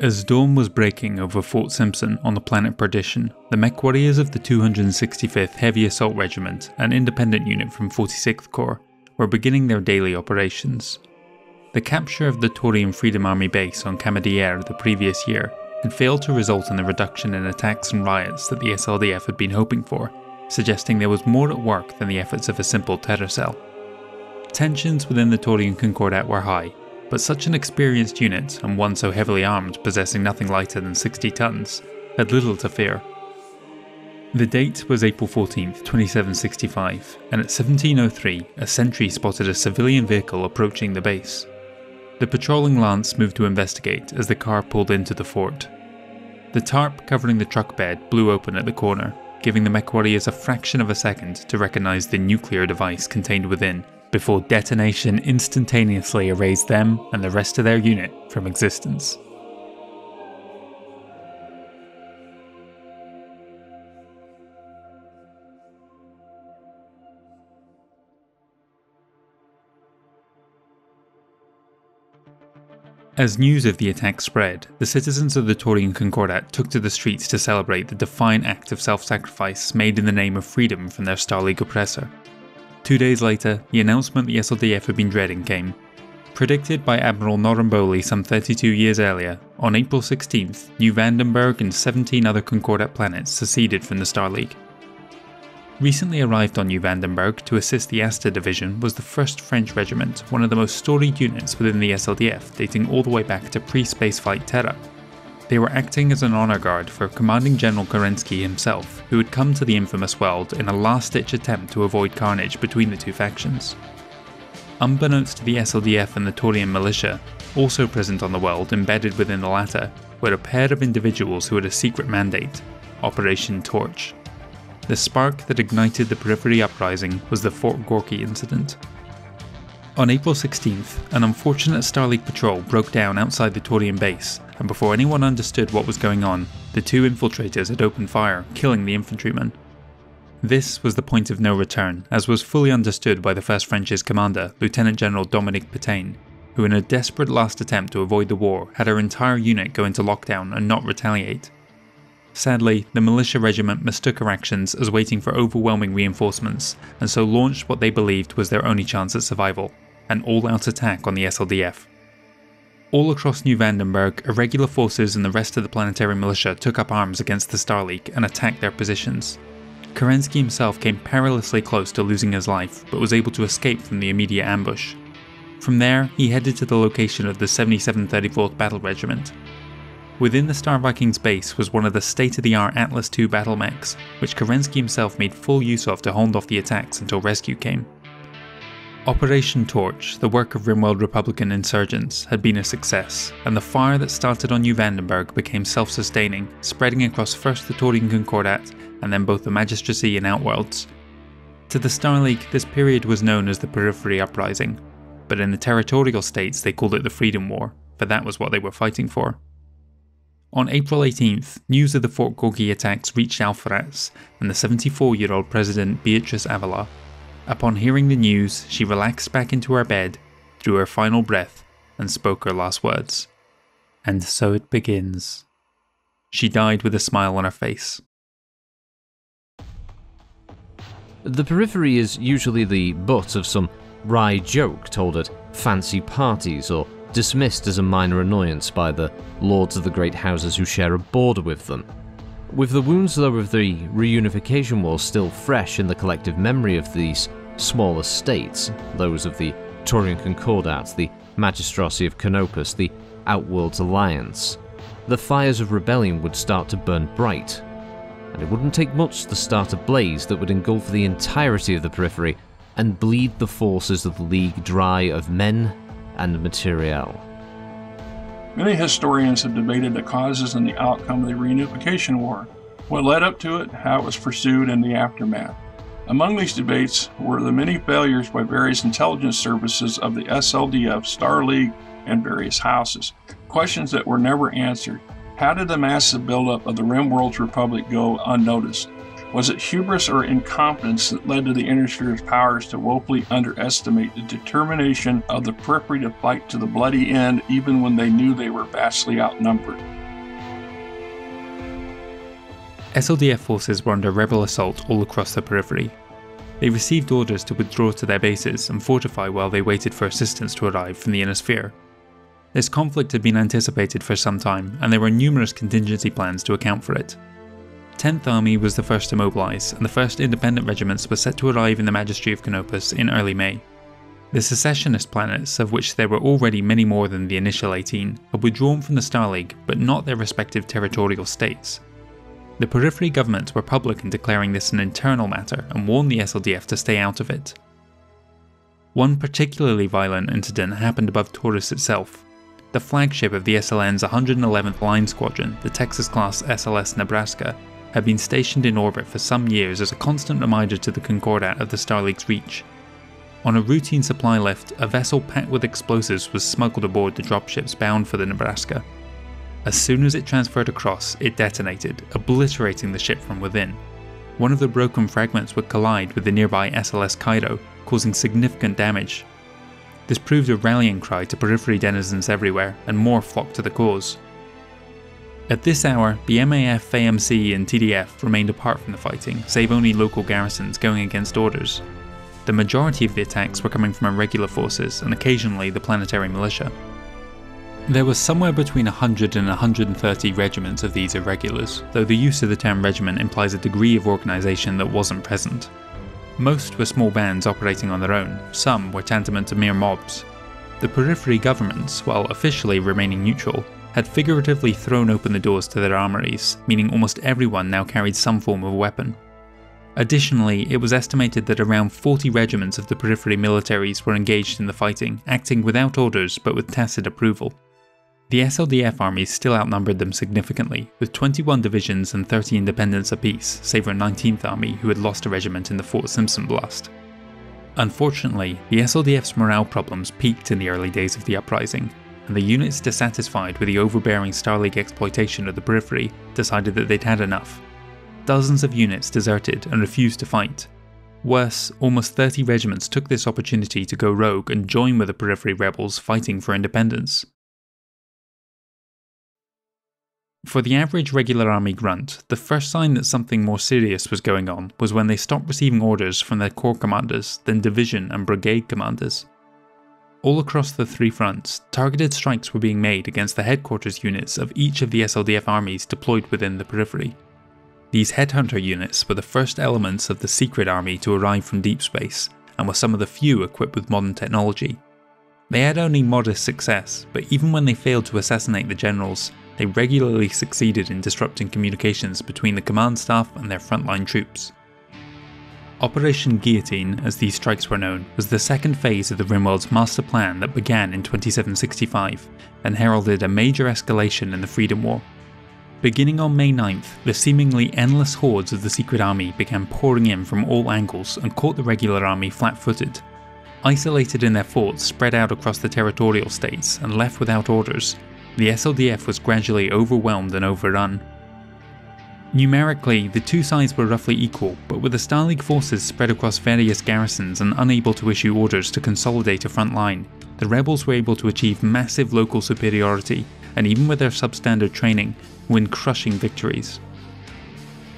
As dawn was breaking over Fort Simpson on the planet Perdition, the MechWarriors of the 265th Heavy Assault Regiment, an independent unit from 46th Corps, were beginning their daily operations. The capture of the Taurian Freedom Army base on Camadiere the previous year had failed to result in the reduction in attacks and riots that the SLDF had been hoping for, suggesting there was more at work than the efforts of a simple terror cell. Tensions within the Taurian Concordat were high, but such an experienced unit, and one so heavily armed possessing nothing lighter than 60 tons, had little to fear. The date was April 14, 2765, and at 1703 a sentry spotted a civilian vehicle approaching the base. The patrolling lance moved to investigate as the car pulled into the fort. The tarp covering the truck bed blew open at the corner, giving the MechWarriors a fraction of a second to recognise the nuclear device contained within, before detonation instantaneously erased them and the rest of their unit from existence. As news of the attack spread, the citizens of the Taurian Concordat took to the streets to celebrate the defiant act of self-sacrifice made in the name of freedom from their Star League oppressor. 2 days later, the announcement the SLDF had been dreading came. Predicted by Admiral Noramboli some 32 years earlier, on April 16th, New Vandenberg and 17 other Concordat planets seceded from the Star League. Recently arrived on New Vandenberg to assist the Asta Division was the 1st French Regiment, one of the most storied units within the SLDF, dating all the way back to pre-spaceflight Terra. They were acting as an honour guard for Commanding General Kerensky himself, who had come to the infamous world in a last-ditch attempt to avoid carnage between the two factions. Unbeknownst to the SLDF and the Taurian militia, also present on the world embedded within the latter, were a pair of individuals who had a secret mandate, Operation Torch. The spark that ignited the Periphery Uprising was the Fort Gorky incident. On April 16th, an unfortunate Star League patrol broke down outside the Taurian base, and before anyone understood what was going on, the two infiltrators had opened fire, killing the infantrymen. This was the point of no return, as was fully understood by the 1st French's commander, Lieutenant General Dominique Pétain, who in a desperate last attempt to avoid the war had her entire unit go into lockdown and not retaliate. Sadly, the militia regiment mistook her actions as waiting for overwhelming reinforcements, and so launched what they believed was their only chance at survival, an all-out attack on the SLDF. All across New Vandenberg, irregular forces and the rest of the planetary militia took up arms against the Star League and attacked their positions. Kerensky himself came perilously close to losing his life, but was able to escape from the immediate ambush. From there, he headed to the location of the 7734th Battle Regiment. Within the Star Vikings base was one of the state-of-the-art Atlas II battle mechs, which Kerensky himself made full use of to hold off the attacks until rescue came. Operation Torch, the work of Rimworld Republican insurgents, had been a success, and the fire that started on New Vandenberg became self-sustaining, spreading across first the Taurian Concordat, and then both the Magistracy and Outworlds. To the Star League, this period was known as the Periphery Uprising, but in the territorial states they called it the Freedom War, for that was what they were fighting for. On April 18th, news of the Fort Gorky attacks reached Alpharats, and the 74-year-old President Beatrice Avila. Upon hearing the news, she relaxed back into her bed, drew her final breath, and spoke her last words. And so it begins. She died with a smile on her face. The Periphery is usually the butt of some wry joke told at fancy parties or dismissed as a minor annoyance by the lords of the great houses who share a border with them. With the wounds, though, of the Reunification War still fresh in the collective memory of these smaller states, those of the Taurian Concordat, the Magistracy of Canopus, the Outworlds Alliance, the fires of rebellion would start to burn bright, and it wouldn't take much to start a blaze that would engulf the entirety of the Periphery and bleed the forces of the League dry of men and materiel. Many historians have debated the causes and the outcome of the Reunification War, what led up to it, how it was pursued, and the aftermath. Among these debates were the many failures by various intelligence services of the SLDF, Star League, and various houses. Questions that were never answered. How did the massive buildup of the Rimworld's Republic go unnoticed? Was it hubris or incompetence that led to the Intersphere's powers to woefully underestimate the determination of the Periphery to fight to the bloody end even when they knew they were vastly outnumbered? SLDF forces were under rebel assault all across the Periphery. They received orders to withdraw to their bases and fortify while they waited for assistance to arrive from the Inner Sphere. This conflict had been anticipated for some time, and there were numerous contingency plans to account for it. 10th Army was the first to mobilise, and the first independent regiments were set to arrive in the Magistracy of Canopus in early May. The secessionist planets, of which there were already many more than the initial 18, had withdrawn from the Star League, but not their respective territorial states. The Periphery governments were public in declaring this an internal matter and warned the SLDF to stay out of it. One particularly violent incident happened above Taurus itself. The flagship of the SLN's 111th Line Squadron, the Texas-class SLS Nebraska, had been stationed in orbit for some years as a constant reminder to the Concordat of the Star League's reach. On a routine supply lift, a vessel packed with explosives was smuggled aboard the dropships bound for the Nebraska. As soon as it transferred across, it detonated, obliterating the ship from within. One of the broken fragments would collide with the nearby SLS Cairo, causing significant damage. This proved a rallying cry to Periphery denizens everywhere, and more flocked to the cause. At this hour, the MAF, AMC and TDF remained apart from the fighting, save only local garrisons going against orders. The majority of the attacks were coming from irregular forces and occasionally the planetary militia. There was somewhere between 100 and 130 regiments of these irregulars, though the use of the term regiment implies a degree of organisation that wasn't present. Most were small bands operating on their own, some were tantamount to mere mobs. The Periphery governments, while officially remaining neutral, had figuratively thrown open the doors to their armories, meaning almost everyone now carried some form of weapon. Additionally, it was estimated that around 40 regiments of the Periphery militaries were engaged in the fighting, acting without orders but with tacit approval. The SLDF armies still outnumbered them significantly, with 21 divisions and 30 independents apiece, save for 19th Army who had lost a regiment in the Fort Simpson blast. Unfortunately, the SLDF's morale problems peaked in the early days of the uprising, and the units dissatisfied with the overbearing Star League exploitation of the Periphery decided that they'd had enough. Dozens of units deserted and refused to fight. Worse, almost 30 regiments took this opportunity to go rogue and join with the Periphery rebels fighting for independence. For the average regular army grunt, the first sign that something more serious was going on was when they stopped receiving orders from their corps commanders, then division and brigade commanders. All across the three fronts, targeted strikes were being made against the headquarters units of each of the SLDF armies deployed within the Periphery. These headhunter units were the first elements of the secret army to arrive from deep space, and were some of the few equipped with modern technology. They had only modest success, but even when they failed to assassinate the generals, they regularly succeeded in disrupting communications between the command staff and their frontline troops. Operation Guillotine, as these strikes were known, was the second phase of the Rimworld's master plan that began in 2765 and heralded a major escalation in the Freedom War. Beginning on May 9th, the seemingly endless hordes of the Secret Army began pouring in from all angles and caught the regular army flat-footed. Isolated in their forts spread out across the territorial states and left without orders, the SLDF was gradually overwhelmed and overrun. Numerically, the two sides were roughly equal, but with the Star League forces spread across various garrisons and unable to issue orders to consolidate a front line, the rebels were able to achieve massive local superiority, and even with their substandard training, win crushing victories.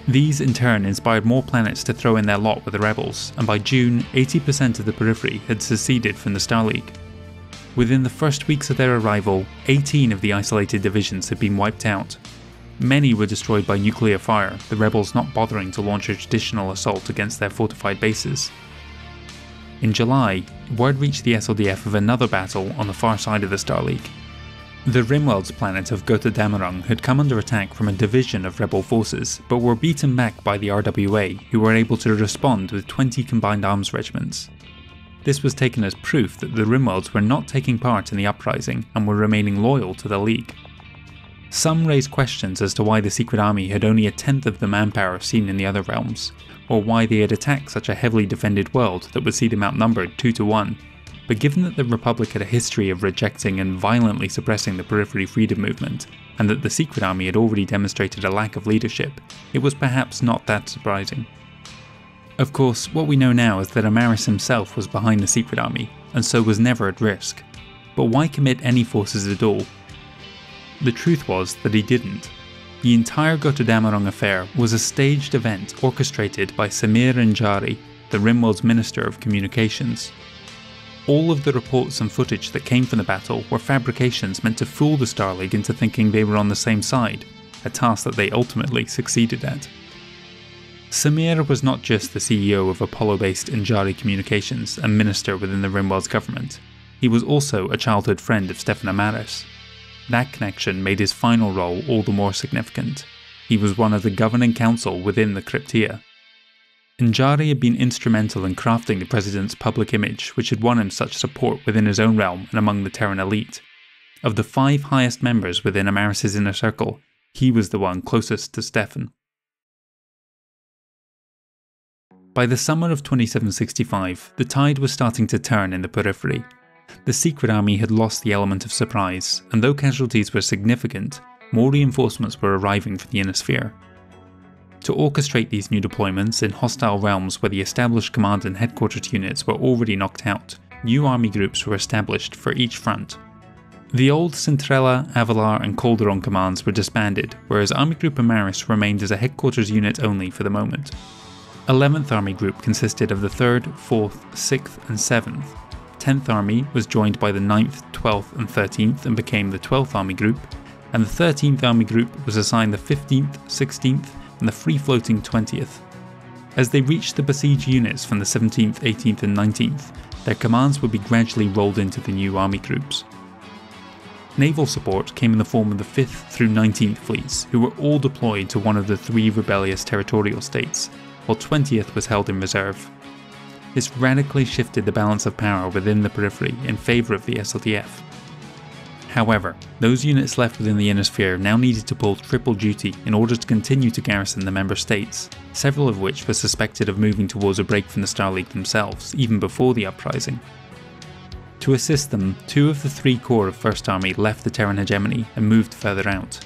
These in turn inspired more planets to throw in their lot with the rebels, and by June, 80% of the Periphery had seceded from the Star League. Within the first weeks of their arrival, 18 of the isolated divisions had been wiped out. Many were destroyed by nuclear fire, the rebels not bothering to launch a traditional assault against their fortified bases. In July, word reached the SLDF of another battle on the far side of the Star League. The Rimworld's planet of Götterdämmerung had come under attack from a division of rebel forces, but were beaten back by the RWA, who were able to respond with 20 combined arms regiments. This was taken as proof that the Rimworlds were not taking part in the uprising and were remaining loyal to the League. Some raised questions as to why the Secret Army had only a tenth of the manpower seen in the other realms, or why they had attacked such a heavily defended world that would see them outnumbered 2-1, but given that the Republic had a history of rejecting and violently suppressing the Periphery freedom movement, and that the Secret Army had already demonstrated a lack of leadership, it was perhaps not that surprising. Of course, what we know now is that Amaris himself was behind the Secret Army, and so was never at risk. But why commit any forces at all? The truth was that he didn't. The entire Götterdämmerung Affair was a staged event orchestrated by Samir Njari, the Rimworld's Minister of Communications. All of the reports and footage that came from the battle were fabrications meant to fool the Star League into thinking they were on the same side, a task that they ultimately succeeded at. Samir was not just the CEO of Apollo-based Njari Communications and minister within the Rimworld's government, he was also a childhood friend of Stefan Amaris. That connection made his final role all the more significant. He was one of the governing council within the Cryptia. Njari had been instrumental in crafting the president's public image, which had won him such support within his own realm and among the Terran elite. Of the 5 highest members within Amaris' inner circle, he was the one closest to Stefan. By the summer of 2765, the tide was starting to turn in the Periphery. The Secret Army had lost the element of surprise, and though casualties were significant, more reinforcements were arriving from the Inner Sphere. To orchestrate these new deployments in hostile realms where the established command and headquarters units were already knocked out, new army groups were established for each front. The old Centrella, Avalar and Calderon commands were disbanded, whereas Army Group Amaris remained as a headquarters unit only for the moment. 11th Army Group consisted of the 3rd, 4th, 6th and 7th. 10th Army was joined by the 9th, 12th and 13th and became the 12th Army Group, and the 13th Army Group was assigned the 15th, 16th and the free-floating 20th. As they reached the besieged units from the 17th, 18th and 19th, their commands would be gradually rolled into the new army groups. Naval support came in the form of the 5th through 19th fleets, who were all deployed to one of the 3 rebellious territorial states, while 20th was held in reserve. This radically shifted the balance of power within the Periphery in favour of the SLDF. However, those units left within the Inner Sphere now needed to pull triple duty in order to continue to garrison the member states, several of which were suspected of moving towards a break from the Star League themselves, even before the uprising. To assist them, 2 of the 3 corps of 1st Army left the Terran hegemony and moved further out.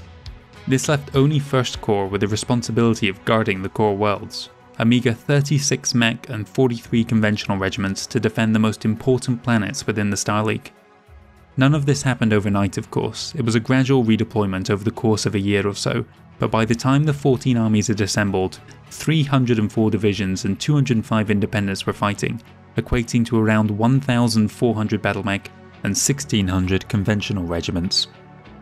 This left only 1st Corps with the responsibility of guarding the core worlds, a meagre 36 mech and 43 conventional regiments to defend the most important planets within the Star League. None of this happened overnight, of course. It was a gradual redeployment over the course of a year or so, but by the time the 14 armies had assembled, 304 divisions and 205 independents were fighting, equating to around 1,400 battlemech and 1,600 conventional regiments.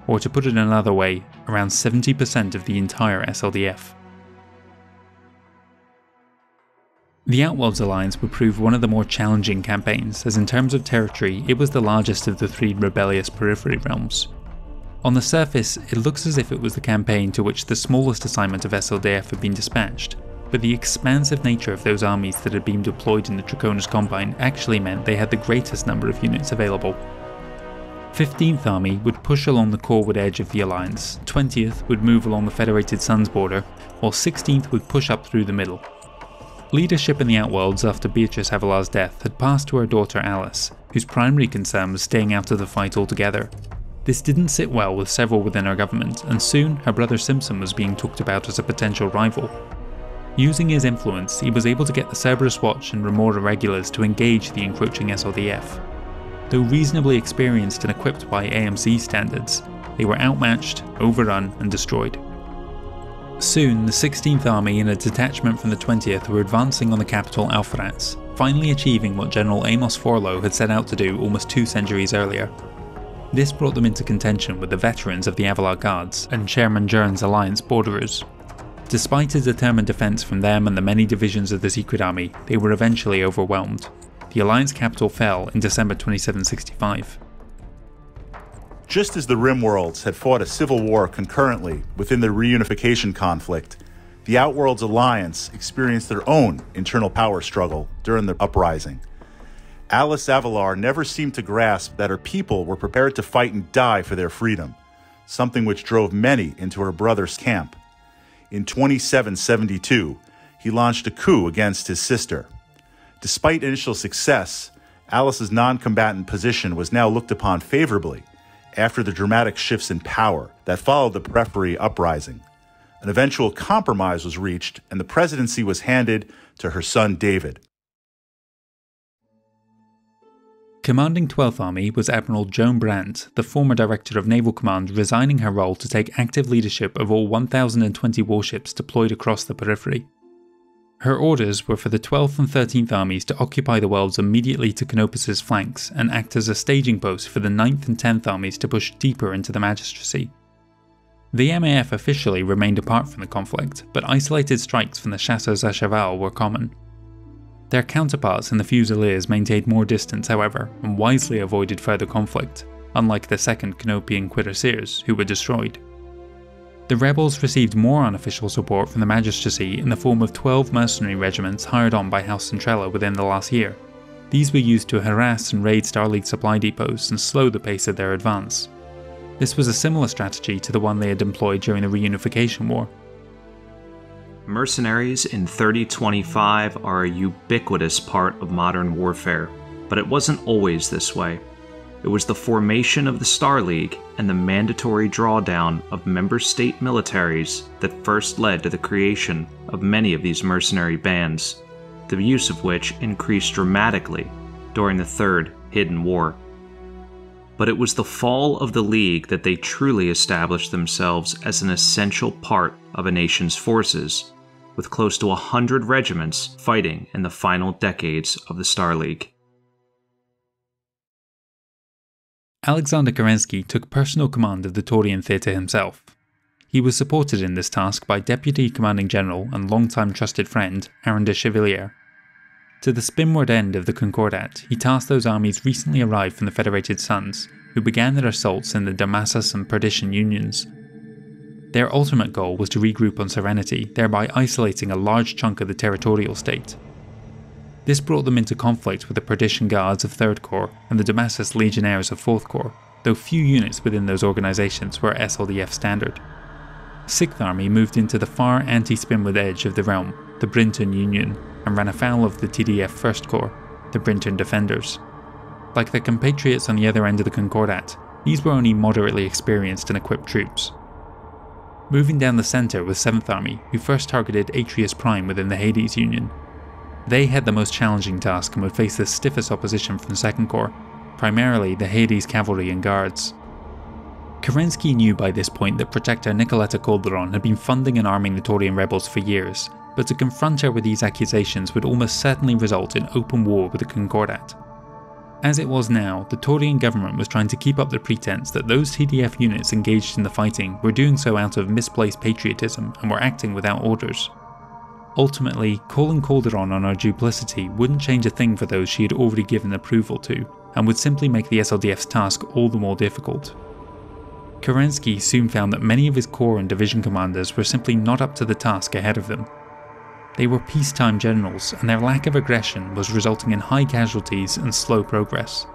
Or to put it another way, around 70% of the entire SLDF. The Outworlds Alliance would prove one of the more challenging campaigns, as in terms of territory, it was the largest of the 3 rebellious Periphery realms. On the surface, it looks as if it was the campaign to which the smallest assignment of SLDF had been dispatched, but the expansive nature of those armies that had been deployed in the Draconis Combine actually meant they had the greatest number of units available. 15th Army would push along the coreward edge of the Alliance, 20th would move along the Federated Sun's border, while 16th would push up through the middle. Leadership in the Outworlds after Beatrice Avalar's death had passed to her daughter Alice, whose primary concern was staying out of the fight altogether. This didn't sit well with several within her government, and soon her brother Simpson was being talked about as a potential rival. Using his influence, he was able to get the Cerberus Watch and Remora Regulars to engage the encroaching SLDF. Though reasonably experienced and equipped by AMC standards, they were outmatched, overrun and destroyed. Soon, the 16th Army and a detachment from the 20th were advancing on the capital Alpharats, finally achieving what General Amos Forlow had set out to do almost 2 centuries earlier. This brought them into contention with the veterans of the Avalar Guards and Chairman Jern's Alliance borderers. Despite a determined defence from them and the many divisions of the Secret Army, they were eventually overwhelmed. The Alliance capital fell in December 2765. Just as the Rimworlds had fought a civil war concurrently within the reunification conflict, the Outworlds Alliance experienced their own internal power struggle during the uprising. Alice Avalar never seemed to grasp that her people were prepared to fight and die for their freedom, something which drove many into her brother's camp. In 2772, he launched a coup against his sister. Despite initial success, Alice's non-combatant position was now looked upon favorably after the dramatic shifts in power that followed the Periphery Uprising. An eventual compromise was reached, and the presidency was handed to her son David. Commanding 12th Army was Admiral Joan Brandt, the former Director of Naval Command, resigning her role to take active leadership of all 1,020 warships deployed across the periphery. Her orders were for the 12th and 13th Armies to occupy the worlds immediately to Canopus's flanks and act as a staging post for the 9th and 10th Armies to push deeper into the Magistracy. The MAF officially remained apart from the conflict, but isolated strikes from the chasseurs à cheval were common. Their counterparts in the Fusiliers maintained more distance, however, and wisely avoided further conflict, unlike the 2nd Canopian Cuirassiers, who were destroyed. The rebels received more unofficial support from the Magistracy in the form of 12 mercenary regiments hired on by House Centrella within the last year. These were used to harass and raid Starleague supply depots and slow the pace of their advance. This was a similar strategy to the one they had employed during the Reunification War. Mercenaries in 3025 are a ubiquitous part of modern warfare, but it wasn't always this way. It was the formation of the Starleague and the mandatory drawdown of member state militaries that first led to the creation of many of these mercenary bands, the use of which increased dramatically during the Third Hidden War. But it was the fall of the League that they truly established themselves as an essential part of a nation's forces, with close to 100 regiments fighting in the final decades of the Starleague. Alexander Kerensky took personal command of the Taurian theatre himself. He was supported in this task by Deputy Commanding General and longtime trusted friend Aaron de Chevalier. To the spinward end of the Concordat, he tasked those armies recently arrived from the Federated Sons, who began their assaults in the Damascus and Perdition unions. Their ultimate goal was to regroup on Serenity, thereby isolating a large chunk of the territorial state. This brought them into conflict with the Perdition Guards of 3rd Corps and the Damascus Legionnaires of 4th Corps, though few units within those organisations were SLDF standard. 6th Army moved into the far anti-spinward edge of the realm, the Brinton Union, and ran afoul of the TDF 1st Corps, the Brinton Defenders. Like their compatriots on the other end of the Concordat, these were only moderately experienced and equipped troops. Moving down the centre was 7th Army, who first targeted Atreus Prime within the Hades Union. They had the most challenging task and would face the stiffest opposition from 2nd Corps, primarily the Hades Cavalry and Guards. Kerensky knew by this point that Protector Nicoletta Calderon had been funding and arming the Taurian rebels for years, but to confront her with these accusations would almost certainly result in open war with the Concordat. As it was now, the Taurian government was trying to keep up the pretense that those TDF units engaged in the fighting were doing so out of misplaced patriotism and were acting without orders. Ultimately, calling Calderon on her duplicity wouldn't change a thing for those she had already given approval to, and would simply make the SLDF's task all the more difficult. Kerensky soon found that many of his corps and division commanders were simply not up to the task ahead of them. They were peacetime generals, and their lack of aggression was resulting in high casualties and slow progress.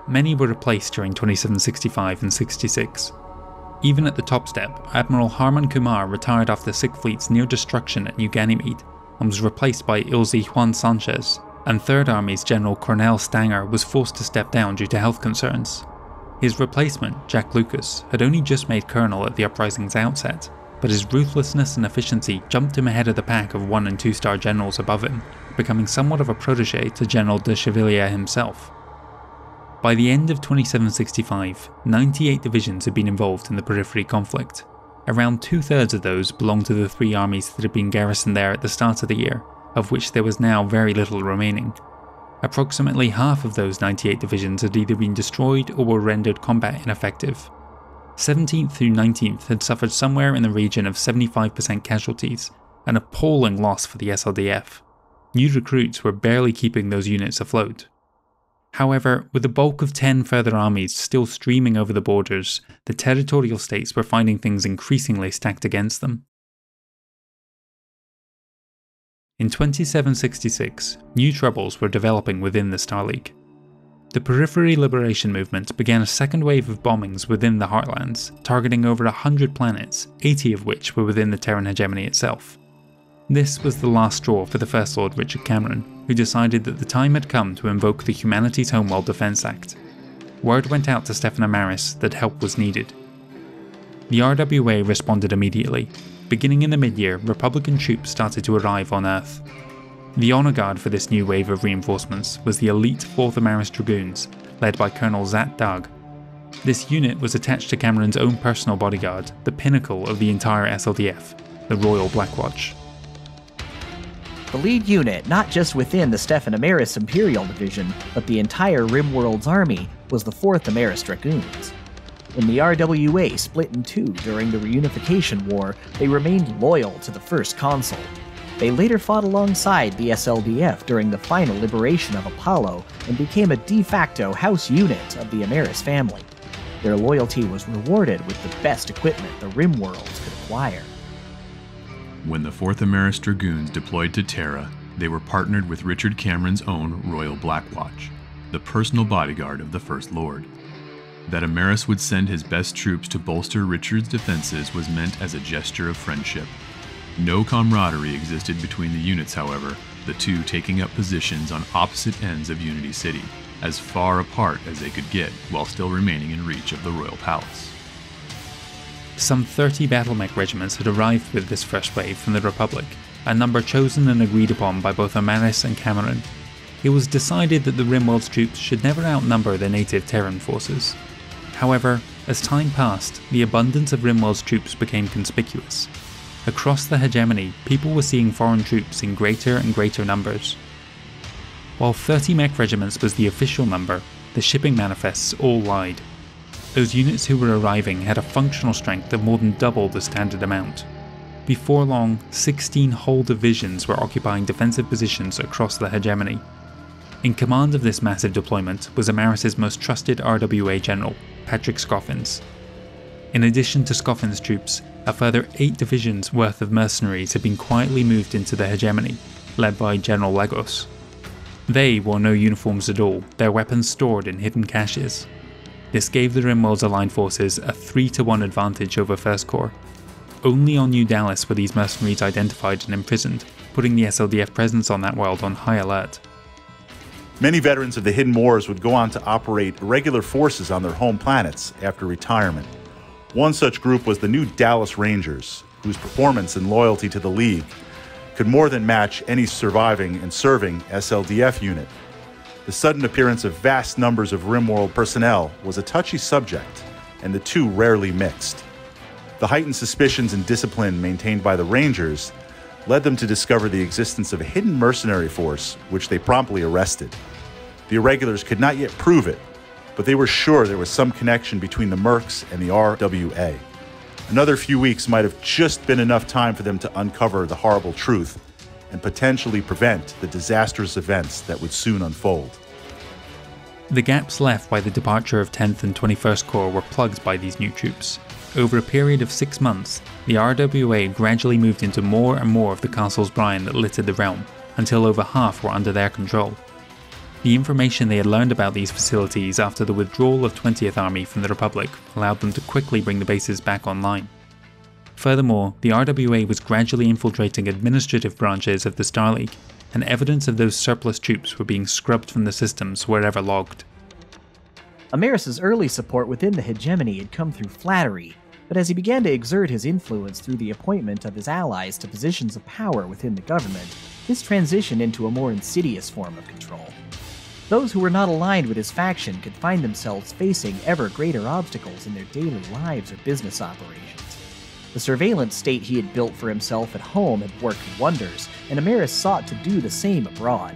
Many were replaced during 2765 and 66. Even at the top step, Admiral Harman Kumar retired after 6th Fleet's near destruction at New Ganymede and was replaced by Ilse Juan Sanchez, and 3rd Army's General Cornel Stanger was forced to step down due to health concerns. His replacement, Jack Lucas, had only just made Colonel at the uprising's outset, but his ruthlessness and efficiency jumped him ahead of the pack of 1- and 2-star generals above him, becoming somewhat of a protege to General de Chevalier himself. By the end of 2765, 98 divisions had been involved in the Periphery conflict. Around 2/3 of those belonged to the 3 armies that had been garrisoned there at the start of the year, of which there was now very little remaining. Approximately half of those 98 divisions had either been destroyed or were rendered combat ineffective. 17th through 19th had suffered somewhere in the region of 75% casualties, an appalling loss for the SLDF. New recruits were barely keeping those units afloat. However, with the bulk of 10 further armies still streaming over the borders, the territorial states were finding things increasingly stacked against them. In 2766, new troubles were developing within the Starleague. The Periphery Liberation Movement began a second wave of bombings within the Heartlands, targeting over 100 planets, 80 of which were within the Terran hegemony itself. This was the last straw for the First Lord Richard Cameron, who decided that the time had come to invoke the Humanities Homeworld Defense Act. Word went out to Stefan Amaris that help was needed. The RWA responded immediately. Beginning in the mid-year, Republican troops started to arrive on Earth. The honor guard for this new wave of reinforcements was the elite 4th Amaris Dragoons, led by Colonel Zat Dag. This unit was attached to Cameron's own personal bodyguard, the pinnacle of the entire SLDF, the Royal Black Watch. The lead unit, not just within the Stefan Amaris Imperial Division, but the entire Rimworld's army, was the 4th Amaris Dragoons. When the RWA split in two during the Reunification War, they remained loyal to the first consul. They later fought alongside the SLDF during the final liberation of Apollo and became a de facto house unit of the Amaris family. Their loyalty was rewarded with the best equipment the Rimworlds could acquire. When the 4th Amaris Dragoons deployed to Terra, they were partnered with Richard Cameron's own Royal Black Watch, the personal bodyguard of the First Lord. That Amaris would send his best troops to bolster Richard's defenses was meant as a gesture of friendship. No camaraderie existed between the units, however, the two taking up positions on opposite ends of Unity City, as far apart as they could get while still remaining in reach of the Royal Palace. Some 30 BattleMech regiments had arrived with this first wave from the Republic, a number chosen and agreed upon by both Amaris and Cameron. It was decided that the Rimworld's troops should never outnumber their native Terran forces. However, as time passed, the abundance of Rimworld's troops became conspicuous. Across the Hegemony, people were seeing foreign troops in greater and greater numbers. While 30 mech regiments was the official number, the shipping manifests all lied. Those units who were arriving had a functional strength of more than double the standard amount. Before long, 16 whole divisions were occupying defensive positions across the Hegemony. In command of this massive deployment was Amaris' most trusted RWA general, Patrick Scoffins. In addition to Scoffins' troops, a further 8 divisions worth of mercenaries had been quietly moved into the Hegemony, led by General Lagos. They wore no uniforms at all, their weapons stored in hidden caches. This gave the Rimworld's aligned forces a 3-to-1 advantage over First Corps. Only on New Dallas were these mercenaries identified and imprisoned, putting the SLDF presence on that world on high alert. Many veterans of the Hidden Wars would go on to operate irregular forces on their home planets after retirement. One such group was the New Dallas Rangers, whose performance and loyalty to the League could more than match any surviving and serving SLDF unit. The sudden appearance of vast numbers of Rimworld personnel was a touchy subject, and the two rarely mixed. The heightened suspicions and discipline maintained by the Rangers led them to discover the existence of a hidden mercenary force, which they promptly arrested. The irregulars could not yet prove it, but they were sure there was some connection between the Mercs and the RWA. Another few weeks might have just been enough time for them to uncover the horrible truth and potentially prevent the disastrous events that would soon unfold. The gaps left by the departure of 10th and 21st Corps were plugged by these new troops. Over a period of 6 months, the RWA gradually moved into more and more of the castle's brine that littered the realm, until over half were under their control. The information they had learned about these facilities after the withdrawal of 20th Army from the Republic allowed them to quickly bring the bases back online. Furthermore, the RWA was gradually infiltrating administrative branches of the Star League, and evidence of those surplus troops were being scrubbed from the systems wherever logged. Amaris' early support within the Hegemony had come through flattery, but as he began to exert his influence through the appointment of his allies to positions of power within the government, this transitioned into a more insidious form of control. Those who were not aligned with his faction could find themselves facing ever greater obstacles in their daily lives or business operations. The surveillance state he had built for himself at home had worked wonders, and Amaris sought to do the same abroad.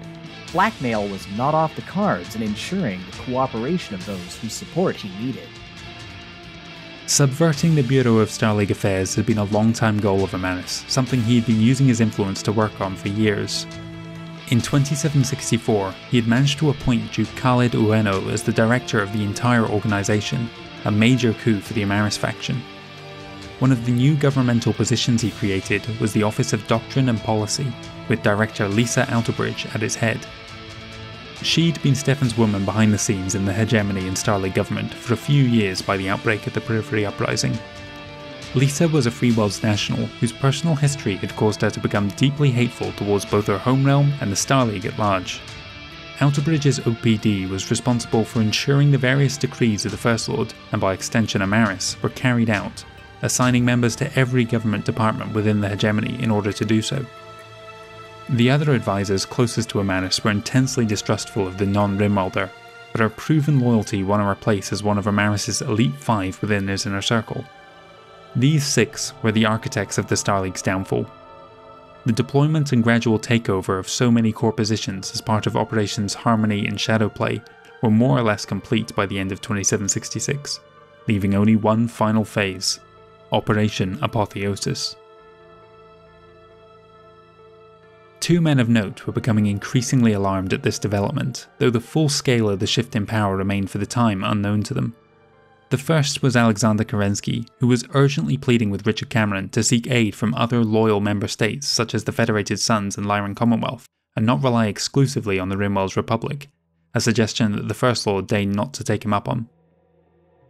Blackmail was not off the cards in ensuring the cooperation of those whose support he needed. Subverting the Bureau of Star League Affairs had been a long-time goal of Amaris, something he had been using his influence to work on for years. In 2764, he had managed to appoint Duke Khalid Ueno as the director of the entire organization, a major coup for the Amaris faction. One of the new governmental positions he created was the Office of Doctrine and Policy, with director Lisa Outerbridge at its head. She'd been Stefan's woman behind the scenes in the Hegemony and Star League government for a few years by the outbreak of the Periphery Uprising. Lisa was a Free Worlds national whose personal history had caused her to become deeply hateful towards both her home realm and the Star League at large. Outerbridge's OPD was responsible for ensuring the various decrees of the First Lord, and by extension Amaris, were carried out, assigning members to every government department within the Hegemony in order to do so. The other advisors closest to Amaris were intensely distrustful of the non-Rimworlder, but her proven loyalty won her a place as one of Amaris' elite 5 within his inner circle. These 6 were the architects of the Star League's downfall. The deployment and gradual takeover of so many core positions as part of Operations Harmony and Shadowplay were more or less complete by the end of 2766, leaving only one final phase, Operation Apotheosis. 2 men of note were becoming increasingly alarmed at this development, though the full scale of the shift in power remained for the time unknown to them. The first was Alexander Kerensky, who was urgently pleading with Richard Cameron to seek aid from other loyal member states such as the Federated Sons and Lyran Commonwealth, and not rely exclusively on the Rimworld's Republic, a suggestion that the First Lord deigned not to take him up on.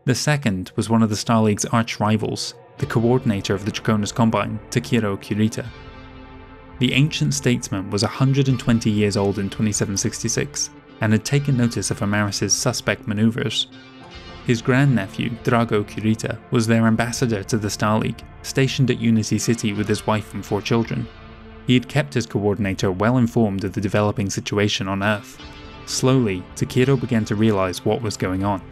The second was one of the Star League's arch-rivals, the coordinator of the Draconis Combine, Takiro Kurita. The ancient statesman was 120 years old in 2766, and had taken notice of Amaris' suspect maneuvers. His grandnephew, Drago Kurita, was their ambassador to the Star League, stationed at Unity City with his wife and 4 children. He had kept his coordinator well informed of the developing situation on Earth. Slowly, Takiro began to realise what was going on.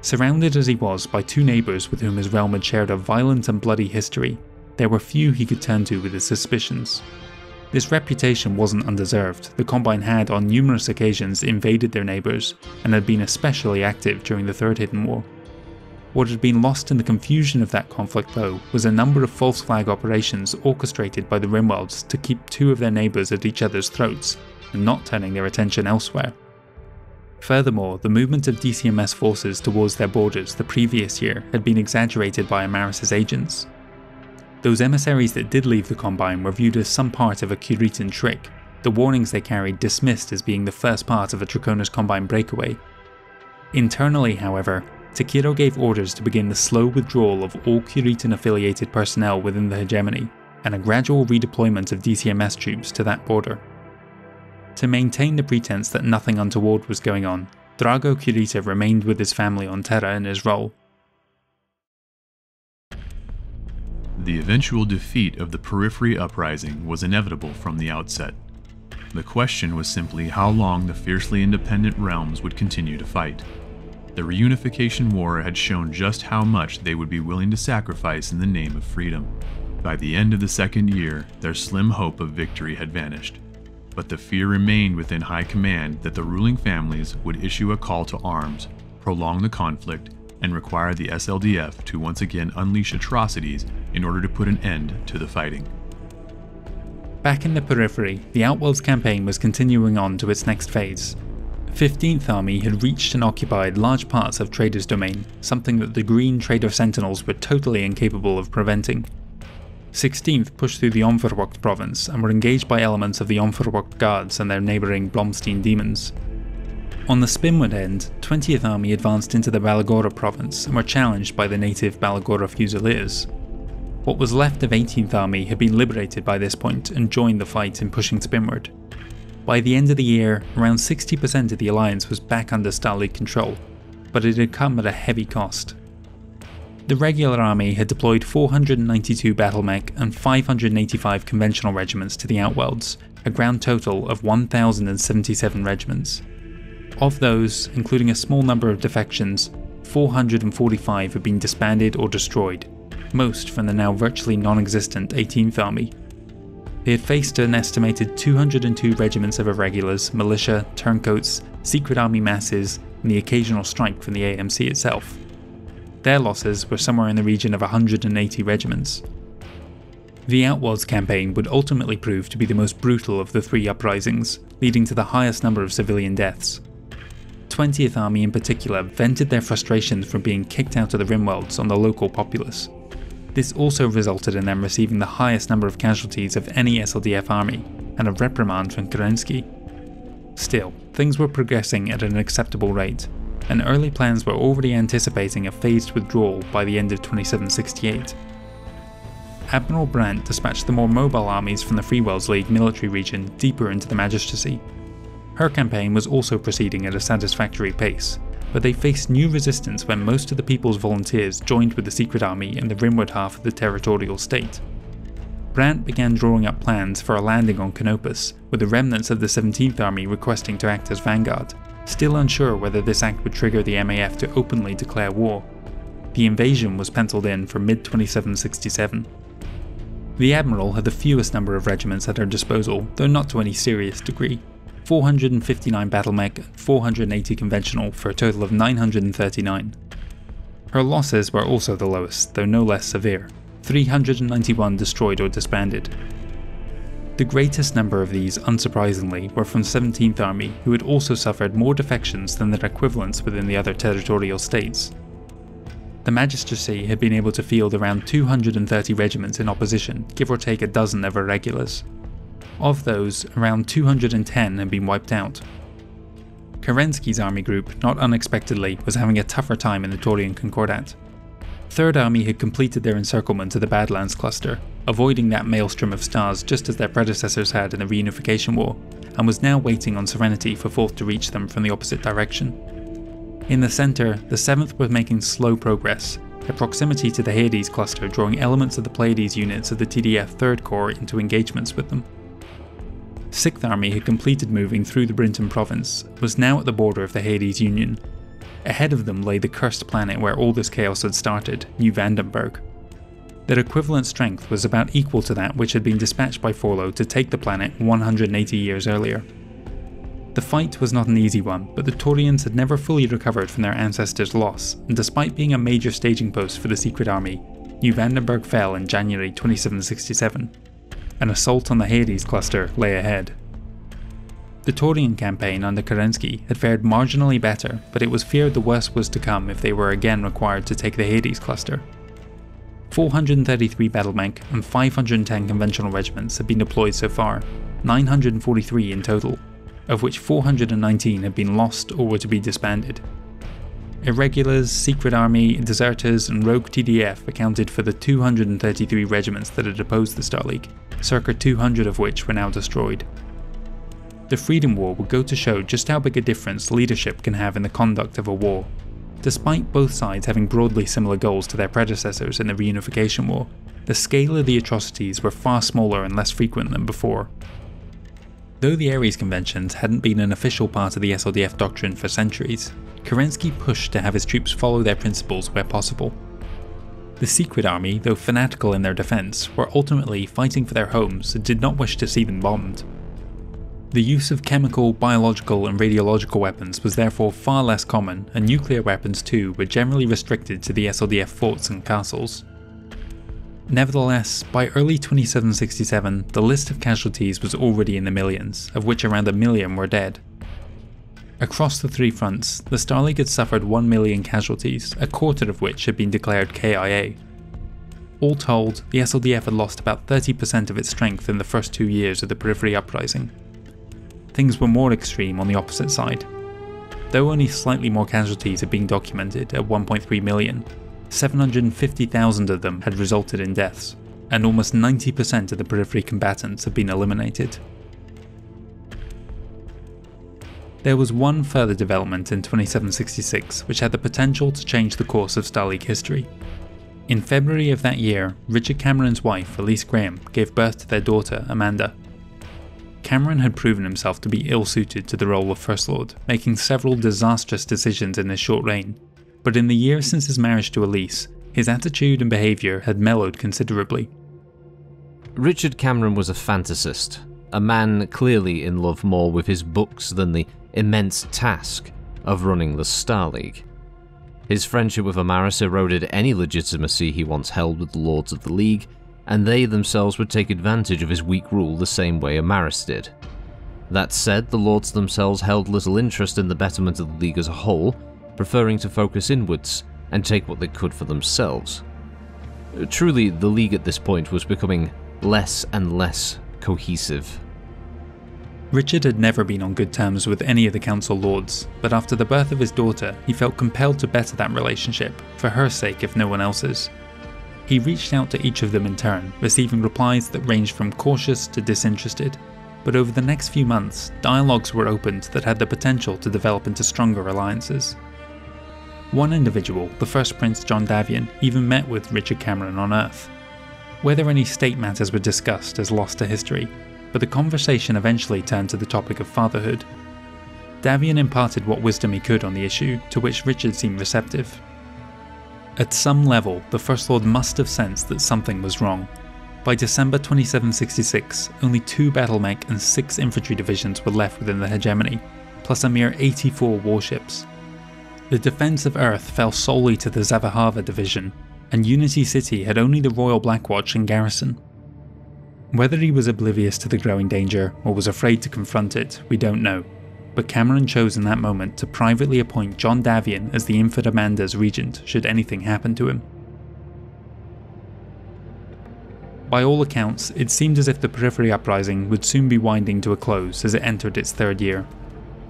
Surrounded as he was by 2 neighbours with whom his realm had shared a violent and bloody history, there were few he could turn to with his suspicions. This reputation wasn't undeserved. The Combine had on numerous occasions invaded their neighbours, and had been especially active during the Third Hidden War. What had been lost in the confusion of that conflict though was a number of false flag operations orchestrated by the Rimworlds to keep 2 of their neighbours at each other's throats, and not turning their attention elsewhere. Furthermore, the movement of DCMS forces towards their borders the previous year had been exaggerated by Amaris' agents. Those emissaries that did leave the Combine were viewed as some part of a Kuritan trick, the warnings they carried dismissed as being the first part of a Draconis Combine breakaway. Internally, however, Takiro gave orders to begin the slow withdrawal of all Kuritan-affiliated personnel within the Hegemony, and a gradual redeployment of DCMS troops to that border. To maintain the pretense that nothing untoward was going on, Drago Kurita remained with his family on Terra in his role. The eventual defeat of the Periphery Uprising was inevitable from the outset. The question was simply how long the fiercely independent realms would continue to fight. The Reunification War had shown just how much they would be willing to sacrifice in the name of freedom. By the end of the second year, their slim hope of victory had vanished. But the fear remained within high command that the ruling families would issue a call to arms, prolong the conflict, and require the SLDF to once again unleash atrocities in order to put an end to the fighting. Back in the Periphery, the Outworlds campaign was continuing on to its next phase. 15th Army had reached and occupied large parts of Trader's Domain, something that the Green Trader Sentinels were totally incapable of preventing. 16th pushed through the Onverwacht province and were engaged by elements of the Onverwacht Guards and their neighbouring Blomstein demons. On the Spinwood end, 20th Army advanced into the Balagora province and were challenged by the native Balagora Fusiliers. What was left of 18th Army had been liberated by this point and joined the fight in pushing Spinward. By the end of the year, around 60% of the Alliance was back under Star League control, but it had come at a heavy cost. The regular army had deployed 492 battle mech and 585 conventional regiments to the Outworlds, a grand total of 1,077 regiments. Of those, including a small number of defections, 445 had been disbanded or destroyed, most from the now virtually non-existent 18th Army. They had faced an estimated 202 regiments of irregulars, militia, turncoats, secret army masses, and the occasional strike from the AMC itself. Their losses were somewhere in the region of 180 regiments. The Outworlds campaign would ultimately prove to be the most brutal of the 3 uprisings, leading to the highest number of civilian deaths. 20th Army in particular vented their frustrations from being kicked out of the Rimworlds on the local populace. This also resulted in them receiving the highest number of casualties of any SLDF army, and a reprimand from Kerensky. Still, things were progressing at an acceptable rate. and early plans were already anticipating a phased withdrawal by the end of 2768. Admiral Brandt dispatched the more mobile armies from the Free Worlds League military region deeper into the Magistracy. Her campaign was also proceeding at a satisfactory pace, but they faced new resistance when most of the People's Volunteers joined with the Secret Army in the rimward half of the territorial state. Brandt began drawing up plans for a landing on Canopus, with the remnants of the 17th Army requesting to act as vanguard, still unsure whether this act would trigger the MAF to openly declare war. The invasion was penciled in for mid-2767. The Admiral had the fewest number of regiments at her disposal, though not to any serious degree. 459 battle mech and 480 conventional for a total of 939. Her losses were also the lowest, though no less severe. 391 destroyed or disbanded. The greatest number of these, unsurprisingly, were from 17th Army, who had also suffered more defections than their equivalents within the other territorial states. The Magistracy had been able to field around 230 regiments in opposition, give or take a dozen of irregulars. Of those, around 210 had been wiped out. Kerensky's army group, not unexpectedly, was having a tougher time in the Taurian Concordat. 3rd Army had completed their encirclement of the Badlands cluster, avoiding that maelstrom of stars just as their predecessors had in the Reunification War, and was now waiting on Serenity for 4th to reach them from the opposite direction. In the centre, the 7th were making slow progress, their proximity to the Hades cluster drawing elements of the Pleiades units of the TDF 3rd Corps into engagements with them. 6th Army had completed moving through the Brinton province, was now at the border of the Hades Union. Ahead of them lay the cursed planet where all this chaos had started, New Vandenberg. Their equivalent strength was about equal to that which had been dispatched by Forlo to take the planet 180 years earlier. The fight was not an easy one, but the Taurians had never fully recovered from their ancestors' loss, and despite being a major staging post for the Secret Army, New Vandenberg fell in January 2767. An assault on the Hades cluster lay ahead. The Taurian campaign under Kerensky had fared marginally better, but it was feared the worst was to come if they were again required to take the Hades cluster. 433 battle mech and 510 conventional regiments had been deployed so far, 943 in total, of which 419 had been lost or were to be disbanded. Irregulars, Secret Army, deserters and rogue TDF accounted for the 233 regiments that had opposed the Star League, circa 200 of which were now destroyed. The Freedom War would go to show just how big a difference leadership can have in the conduct of a war. Despite both sides having broadly similar goals to their predecessors in the Reunification War, the scale of the atrocities were far smaller and less frequent than before. Though the Ares Conventions hadn't been an official part of the SLDF doctrine for centuries, Kerensky pushed to have his troops follow their principles where possible. The Secret Army, though fanatical in their defence, were ultimately fighting for their homes and did not wish to see them bombed. The use of chemical, biological and radiological weapons was therefore far less common, and nuclear weapons too were generally restricted to the SLDF forts and castles. Nevertheless, by early 2767, the list of casualties was already in the millions, of which around 1 million were dead. Across the three fronts, the Star League had suffered 1 million casualties, a quarter of which had been declared KIA. All told, the SLDF had lost about 30% of its strength in the first 2 years of the Periphery Uprising. Things were more extreme on the opposite side. Though only slightly more casualties had been documented at 1.3 million, 750,000 of them had resulted in deaths, and almost 90% of the Periphery combatants had been eliminated. There was one further development in 2766 which had the potential to change the course of Star League history. In February of that year, Richard Cameron's wife, Elise Graham, gave birth to their daughter, Amanda. Cameron had proven himself to be ill-suited to the role of First Lord, making several disastrous decisions in his short reign, but in the years since his marriage to Elise, his attitude and behaviour had mellowed considerably. Richard Cameron was a fantasist, a man clearly in love more with his books than the immense task of running the Star League. His friendship with Amaris eroded any legitimacy he once held with the Lords of the League, and they themselves would take advantage of his weak rule the same way Amaris did. That said, the Lords themselves held little interest in the betterment of the League as a whole, preferring to focus inwards and take what they could for themselves. Truly, the League at this point was becoming less and less cohesive. Richard had never been on good terms with any of the council lords, but after the birth of his daughter, he felt compelled to better that relationship, for her sake if no one else's. He reached out to each of them in turn, receiving replies that ranged from cautious to disinterested, but over the next few months, dialogues were opened that had the potential to develop into stronger alliances. One individual, the first Prince John Davion, even met with Richard Cameron on Earth. Whether any state matters were discussed is lost to history, but the conversation eventually turned to the topic of fatherhood. Davion imparted what wisdom he could on the issue, to which Richard seemed receptive. At some level, the First Lord must have sensed that something was wrong. By December 2766, only 2 battle mech and 6 infantry divisions were left within the hegemony, plus a mere 84 warships. The defence of Earth fell solely to the Zavahava division, and Unity City had only the Royal Blackwatch in garrison. Whether he was oblivious to the growing danger or was afraid to confront it, we don't know, but Cameron chose in that moment to privately appoint John Davion as the Infant Amanda's regent should anything happen to him. By all accounts, it seemed as if the Periphery Uprising would soon be winding to a close as it entered its 3rd year.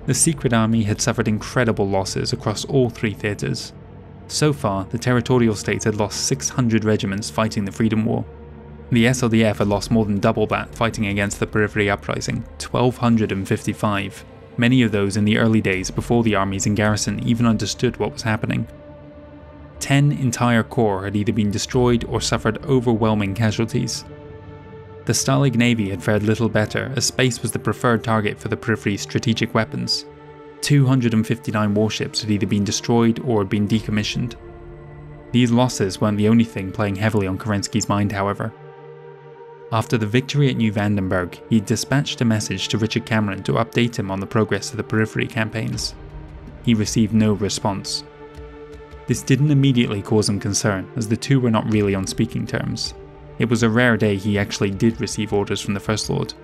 The Secret Army had suffered incredible losses across all 3 theatres. So far, the territorial states had lost 600 regiments fighting the Freedom War. The SLDF had lost more than double that fighting against the Periphery Uprising, 1,255, many of those in the early days before the armies in garrison even understood what was happening. 10 entire corps had either been destroyed or suffered overwhelming casualties. The Stalag Navy had fared little better, as space was the preferred target for the Periphery's strategic weapons. 259 warships had either been destroyed or had been decommissioned. These losses weren't the only thing playing heavily on Kerensky's mind, however. After the victory at New Vandenberg, he dispatched a message to Richard Cameron to update him on the progress of the Periphery campaigns. He received no response. This didn't immediately cause him concern, as the two were not really on speaking terms. It was a rare day he actually did receive orders from the First Lord.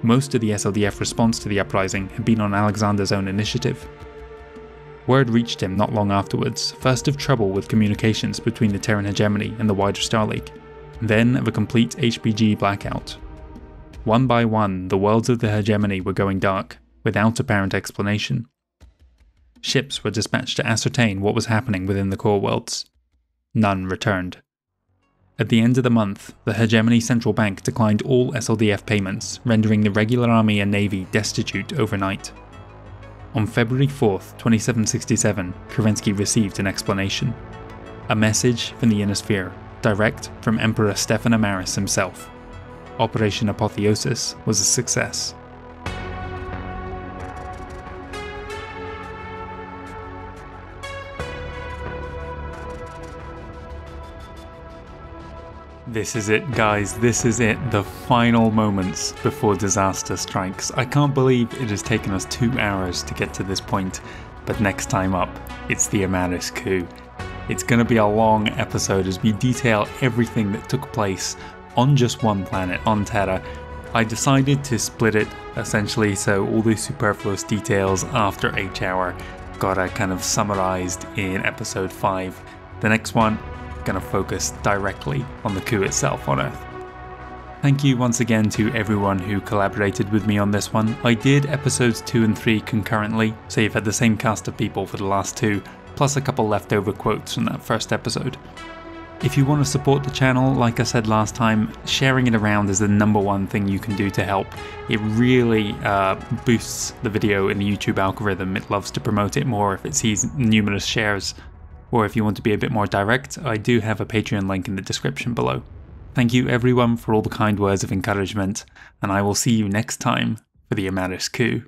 Most of the SLDF response to the uprising had been on Alexander's own initiative. Word reached him not long afterwards, first of trouble with communications between the Terran hegemony and the wider Star League, then of a complete HPG blackout. One by one, the worlds of the hegemony were going dark, without apparent explanation. Ships were dispatched to ascertain what was happening within the core worlds. None returned. At the end of the month, the Hegemony Central Bank declined all SLDF payments, rendering the regular army and navy destitute overnight. On February 4th, 2767, Kerensky received an explanation. A message from the Inner Sphere, direct from Emperor Stefan Amaris himself. Operation Apotheosis was a success. This is it, guys, this is it, the final moments before disaster strikes. I can't believe it has taken us 2 hours to get to this point, but next time up, it's the Amaris coup. It's going to be a long episode as we detail everything that took place on just one planet, on Terra. I decided to split it, essentially, so all the superfluous details after each hour got kind of summarized in episode 5. The next one, going to focus directly on the coup itself on Earth. Thank you once again to everyone who collaborated with me on this one. I did episodes 2 and 3 concurrently, so you've had the same cast of people for the last 2, plus a couple leftover quotes from that first episode. If you want to support the channel, like I said last time, sharing it around is the #1 thing you can do to help. It really boosts the video in the YouTube algorithm. It loves to promote it more if it sees numerous shares. Or if you want to be a bit more direct, I do have a Patreon link in the description below. Thank you everyone for all the kind words of encouragement, and I will see you next time for the Amaris coup.